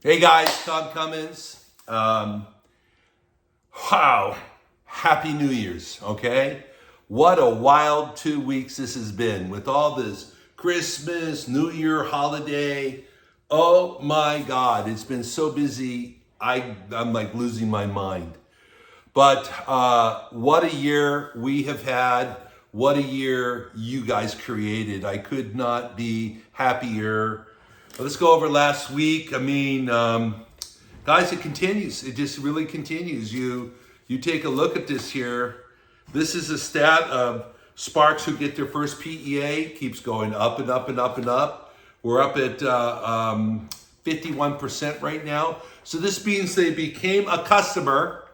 Hey guys, Tom Cummins. Wow, Happy New Year's, okay? What a wild 2 weeks this has been with all this Christmas, New Year holiday. Oh my God, it's been so busy. I'm like losing my mind. But what a year we have had. What a year you guys created. I could not be happier. Let's go over last week. Guys, it continues. It just really continues. You take a look at this here. This is a stat of Sparks who get their first PEA. Keeps going up and up and up and up. We're up at 51% right now. So this means they became a customer,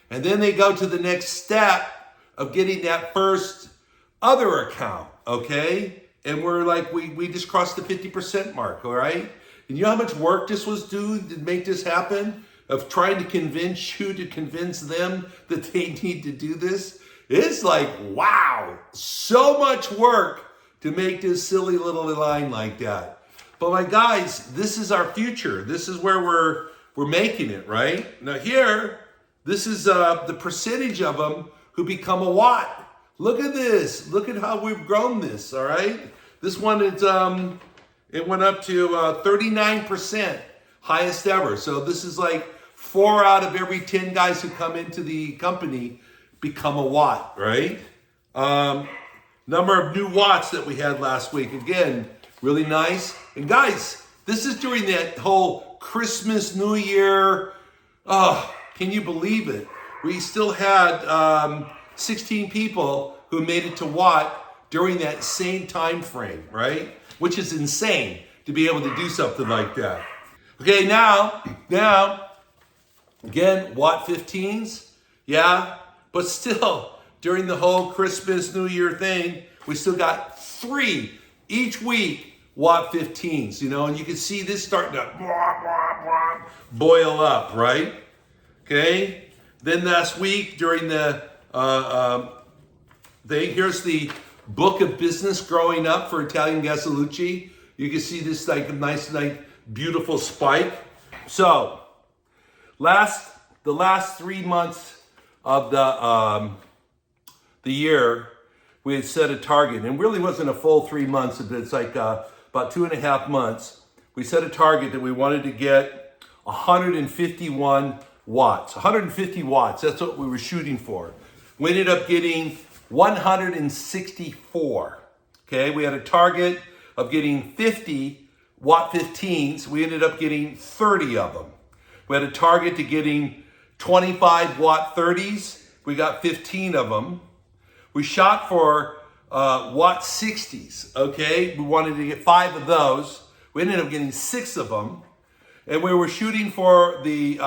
and then they go to the next step of getting that first other account, okay? And we're like, we just crossed the 50% mark, all right? And you know how much work this was doing to make this happen? Of trying to convince you to convince them that they need to do this? It's like, wow, so much work to make this silly little line like that. But my guys, this is our future. This is where we're making it, right? Now here, this is the percentage of them who become a watt. Look at this. Look at how we've grown this, all right? This one, it went up to 39%, highest ever. So this is like 4 out of every 10 guys who come into the company become a watt, right? Number of new watts that we had last week. Again, really nice. And guys, this is during that whole Christmas, New Year. Oh, can you believe it? We still had 16 people who made it to watt during that same time frame, right? Which is insane to be able to do something like that. Okay, now, again, watt 15s, yeah, but still, during the whole Christmas, New Year thing, we still got 3 each week watt 15s, you know, and you can see this starting to boil up, right? Okay, then last week during the thing, here's the book of business growing up for Italian Gasalucci. You can see this like nice, like beautiful spike. So, the last 3 months of the year, we had set a target, and really wasn't a full 3 months, but it's like about 2.5 months. We set a target that we wanted to get 151 watts. 150 watts, that's what we were shooting for. We ended up getting 164. Okay, we had a target of getting 50 watt 15s. We ended up getting 30 of them. We had a target to getting 25 watt 30s. We got 15 of them. We shot for watt 60s. Okay, we wanted to get 5 of those. We ended up getting 6 of them. And we were shooting for the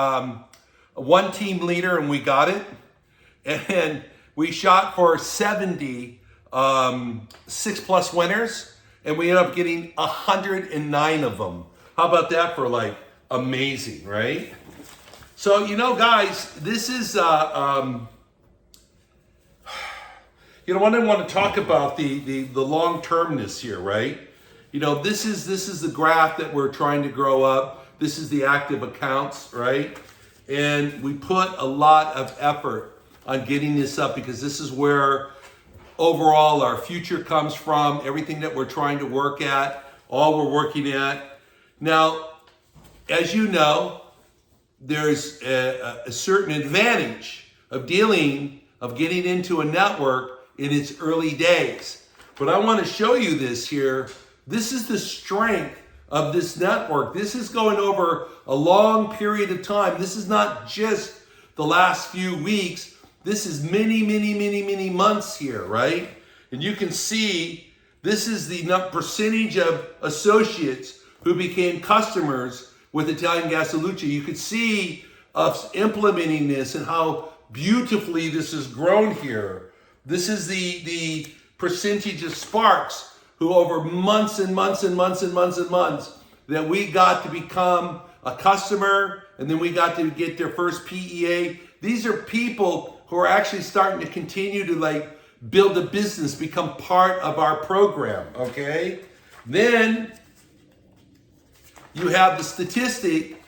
one team leader, and we got it. And we shot for 70 6+ winners, and we ended up getting 109 of them. How about that for like amazing, right? So, you know, guys, this is, what I want to talk about the long-termness here, right? You know, this is the graph that we're trying to grow up. This is the active accounts, right? And we put a lot of effort on getting this up because this is where overall our future comes from, everything that we're trying to work at, all we're working at. Now, as you know, there's a certain advantage of getting into a network in its early days. But I want to show you this here. This is the strength of this network. This is going over a long period of time. This is not just the last few weeks. This is many months here, right? And you can see this is the percentage of associates who became customers with Italian Gasalucci. You could see us implementing this and how beautifully this has grown here. This is the percentage of Sparks who over months and months that we got to become a customer, and then we got to get their first PEA. These are people who are actually starting to continue to like build a business, become part of our program, okay? Then you have the statistic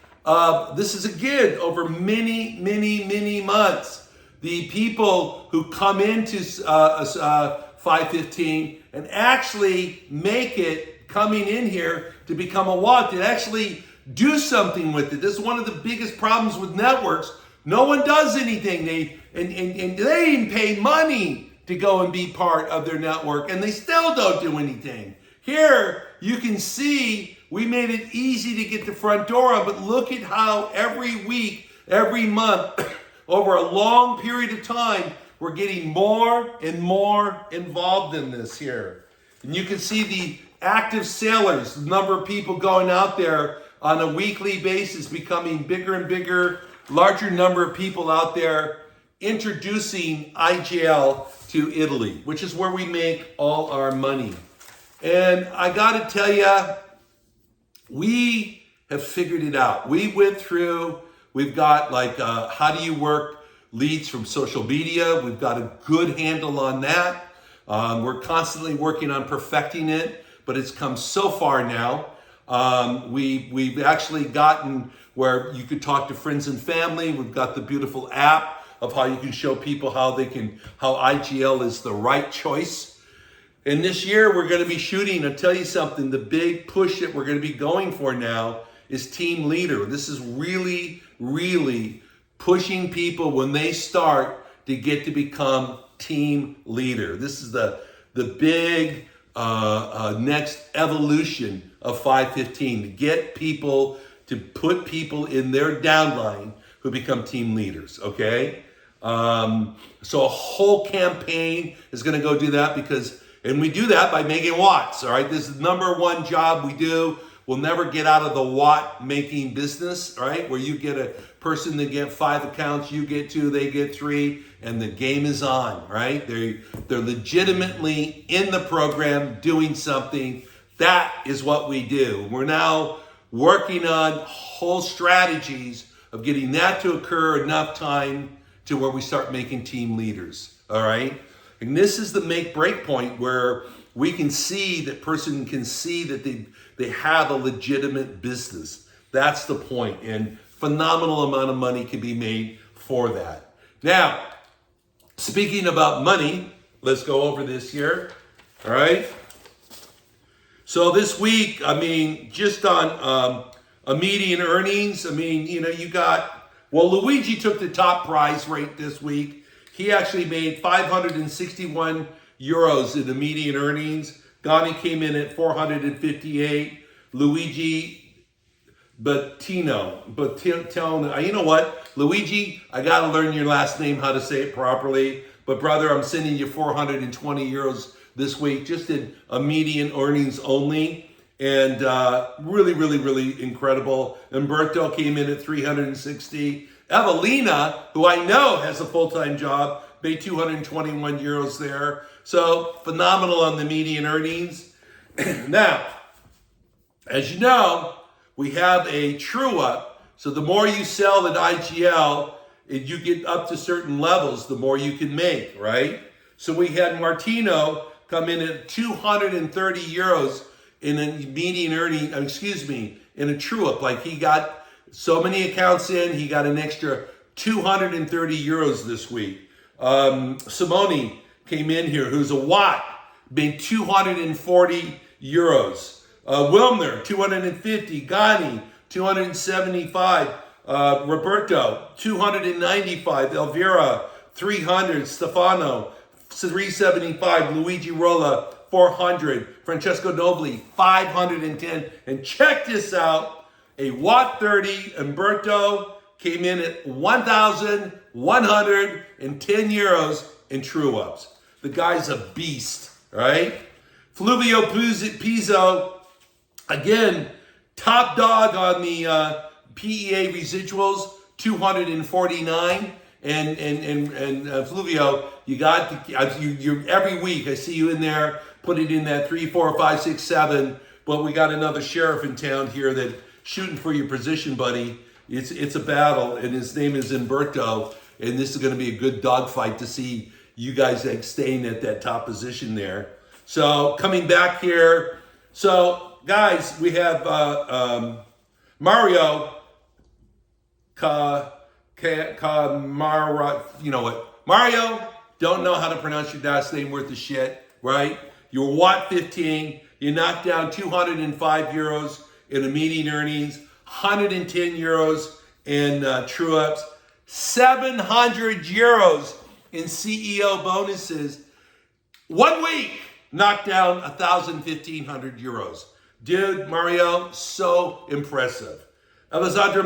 This is again over many, many, many months. The people who come into 515 and actually make it coming in here to become a wallet, to actually do something with it. This is one of the biggest problems with networks. No one does anything. They even pay money to go and be part of their network, and they still don't do anything. Here, you can see we made it easy to get the front door on, but look at how every week, every month, over a long period of time, we're getting more and more involved in this here. And you can see the active sailors, the number of people going out there on a weekly basis, becoming bigger and bigger, larger number of people out there introducing IGL to Italy, which is where we make all our money. And I got to tell you, we have figured it out. We went through, we've got like, how do you work leads from social media? We've got a good handle on that. We're constantly working on perfecting it, but it's come so far now. We've actually gotten where you could talk to friends and family. We've got the beautiful app of how you can show people how IGL is the right choice. And this year we're going to be shooting, I'll tell you something, the big push that we're going to be going for now is team leader. This is really, really pushing people when they start to get to become team leader. This is the big next evolution of 515, to get people, to put people in their downline who become team leaders, okay? So a whole campaign is going to go do that and we do that by making watts, all right? This is the number one job we do. We'll never get out of the watt making business, right? Where you get a person that get 5 accounts, you get 2, they get 3, and the game is on, right? They're legitimately in the program doing something. That is what we do. We're now working on whole strategies of getting that to occur enough time to where we start making team leaders, all right? And this is the make-break point where we can see, that person can see that they have a legitimate business. That's the point, and phenomenal amount of money can be made for that. Now, speaking about money, let's go over this here, all right? So this week, I mean, just on a median earnings, I mean, you know, Luigi took the top prize rate this week. He actually made 561 euros in the median earnings. Gani came in at 458. Luigi Bottino, you know what? Luigi, I got to learn your last name, how to say it properly. But brother, I'm sending you 420 euros this week, just in a median earnings only. And really, really, really incredible. Umberto came in at 360. Evelina, who I know has a full-time job, made 221 euros there. So phenomenal on the median earnings. Now, as you know, we have a true up. So the more you sell at IGL, and you get up to certain levels, the more you can make, right? So we had Martino come in at 230 euros in a median earning, in a true up. Like he got so many accounts in, he got an extra 230 euros this week. Simone came in here, who's a watt, made 240 euros. Wilmer, 250. Gani, 275. Roberto, 295. Elvira, 300. Stefano, 375. Luigi Rolla, 400. Francesco Nobili, 510. And check this out. A watt 30, Umberto came in at 1,110 euros in true ups. The guy's a beast, right? Fluvio Pizzo, again, top dog on the PEA residuals, 249. And Fluvio, you're every week I see you in there, put it in that 3, 4, 5, 6, 7. But we got another sheriff in town here that shooting for your position, buddy. It's a battle, and his name is Umberto, and this is going to be a good dogfight to see you guys staying at that top position there. So coming back here, so guys, we have Mario You know what? Mario, don't know how to pronounce your last name worth of shit, right? You're Watt 15. You knocked down 205 euros in immediate earnings, 110 euros in true ups, 700 euros in CEO bonuses. 1 week knocked down 1,500 euros. Dude, Mario, so impressive. Alessandro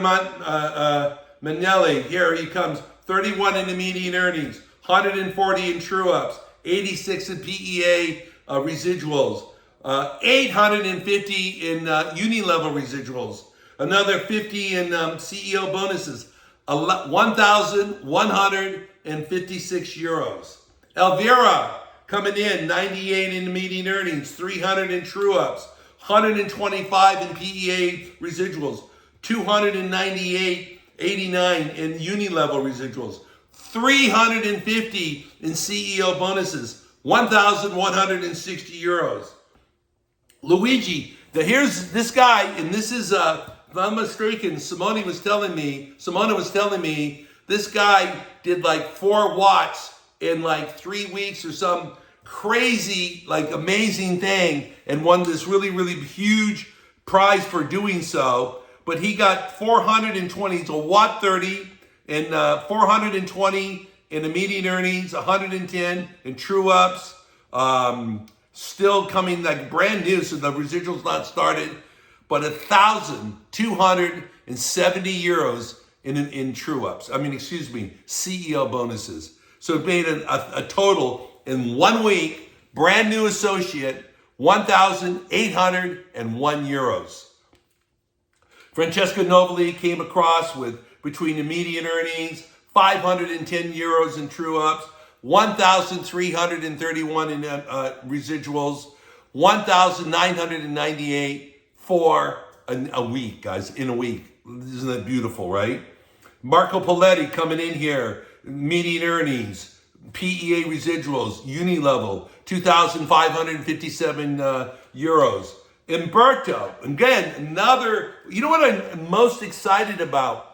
Manelli, here he comes. 31 in immediate earnings, 140 in true ups, 86 in PEA residuals, 850 in uni-level residuals, another 50 in CEO bonuses, 1,156 euros. Elvira coming in, 98 in immediate earnings, 300 in true ups, 125 in PEA residuals, 298.89 in uni-level residuals, 350 in CEO bonuses, 1,160 euros. Luigi, here's this guy, and this is, if I'm mistaken, Simona was telling me, this guy did like 4 watts in like 3 weeks or some crazy, like amazing thing, and won this really, really huge prize for doing so. But he got 420, so Watt 30, and 420 in immediate earnings, 110 in true ups. Still coming like brand new, so the residual's not started, but 1,270 euros in true ups. CEO bonuses. So it made a total in 1 week, brand new associate, 1,801 euros. Francesco Novali came across with between immediate earnings, 510 euros in true ups, 1,331 in residuals, 1,998 for a week, guys, in a week. Isn't that beautiful, right? Marco Poletti coming in here, immediate earnings, PEA residuals, uni level, 2,557 euros. Umberto, again, another, you know what I'm most excited about?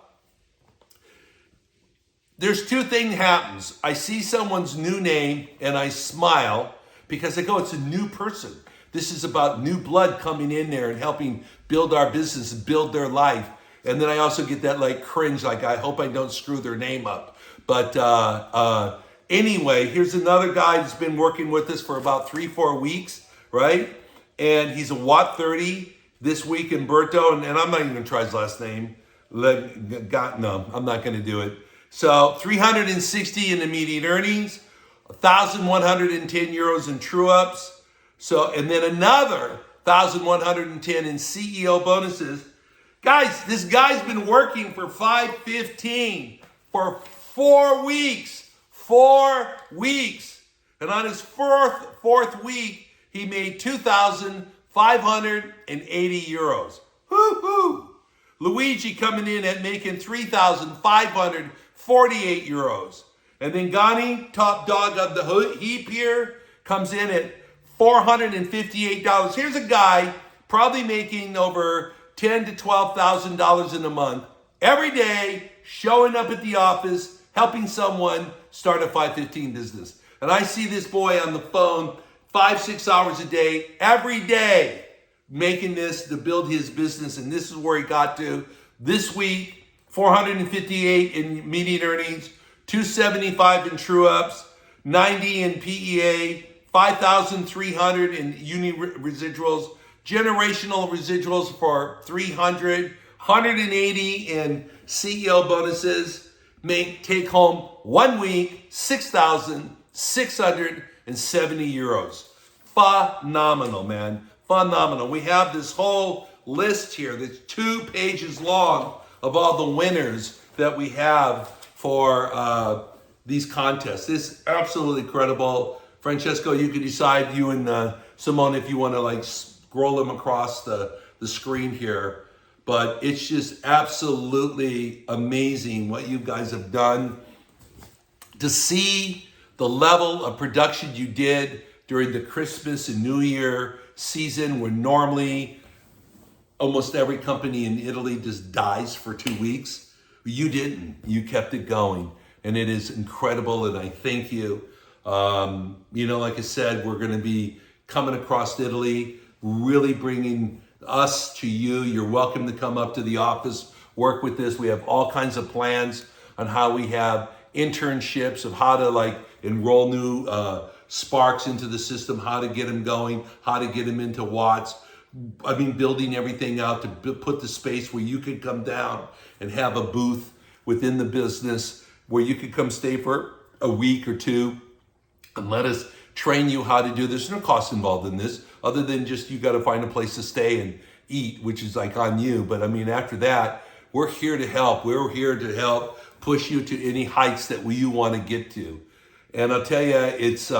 There's 2 things happens. I see someone's new name and I smile because I go, it's a new person. This is about new blood coming in there and helping build our business and build their life. And then I also get that like cringe, like I hope I don't screw their name up. But anyway, here's another guy that's been working with us for about 3-4 weeks, right? And he's a Watt 30 this week, Umberto, and I'm not even gonna try his last name. No, I'm not gonna do it. So 360 in immediate earnings, 1,110 euros in true ups. So, and then another 1,110 in CEO bonuses. Guys, this guy's been working for 515 for 4 weeks. 4 weeks. And on his fourth week, he made 2,580 euros. Woo-hoo! Luigi coming in at making 3,548 euros. And then Gani, top dog of the heap here, comes in at $458. Here's a guy probably making over $10,000 to $12,000 in a month, every day, showing up at the office, helping someone start a 515 business. And I see this boy on the phone 5-6 hours a day, every day, making this to build his business. And this is where he got to this week: 458 in immediate earnings, 275 in true ups, 90 in PEA, 5,300 in uni residuals, generational residuals for 300, 180 in CEO bonuses. Take home 1 week, 6,670 euros. Phenomenal, man. Phenomenal. We have this whole list here that's 2 pages long of all the winners that we have for these contests. This is absolutely incredible. Francesco, you can decide, you and Simone, if you want to like scroll them across the screen here. But it's just absolutely amazing what you guys have done. To see the level of production you did during the Christmas and New Year season, when normally almost every company in Italy just dies for 2 weeks. You didn't. You kept it going. And it is incredible, and I thank you. Like I said, we're going to be coming across Italy, really bringing us to you. You're welcome to come up to the office, work with this. We have all kinds of plans on how we have internships of how to enroll new sparks into the system, how to get them going, how to get them into watts. Building everything out to put the space where you could come down and have a booth within the business where you could come stay for a week or two and let us train you how to do this. There's no cost involved in this other than just you got to find a place to stay and eat, which is on you. But after that, we're here to help. We're here to help push you to any heights that you want to get to. And I'll tell you, it's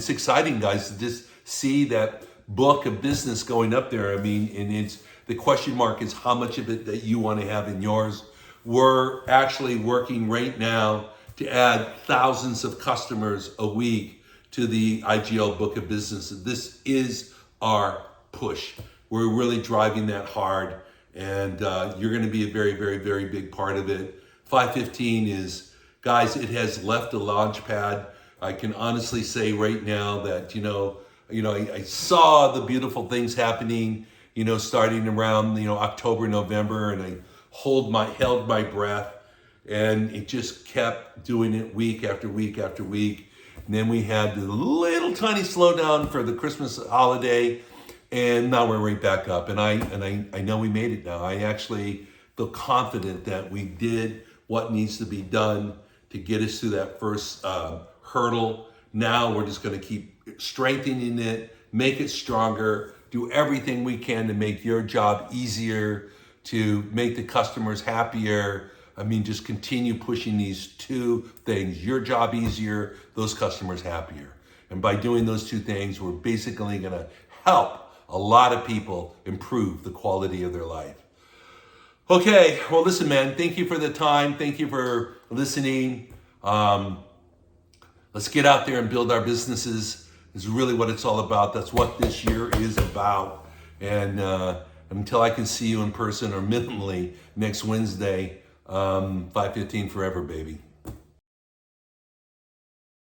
exciting, guys, to just see that book of business going up there. And it's the question mark is how much of it that you want to have in yours. We're actually working right now to add thousands of customers a week to the IGL book of business. This is our push. We're really driving that hard, and you're going to be a very, very, very big part of it. 515 is, guys, it has left a launch pad. I can honestly say right now that, I saw the beautiful things happening, starting around, October, November, and I held my breath, and it just kept doing it week after week after week. And then we had the little tiny slowdown for the Christmas holiday, and now we're right back up. And I know we made it now. I actually feel confident that we did what needs to be done to get us through that first hurdle. Now we're just going to keep strengthening it, make it stronger, do everything we can to make your job easier, to make the customers happier. Just continue pushing these two things, your job easier, those customers happier. And by doing those two things, we're basically going to help a lot of people improve the quality of their life. Okay, well, listen, man, thank you for the time. Thank you for listening. Let's get out there and build our businesses. Is really what it's all about. That's what this year is about. And until I can see you in person or minimally next Wednesday, 515 forever, baby.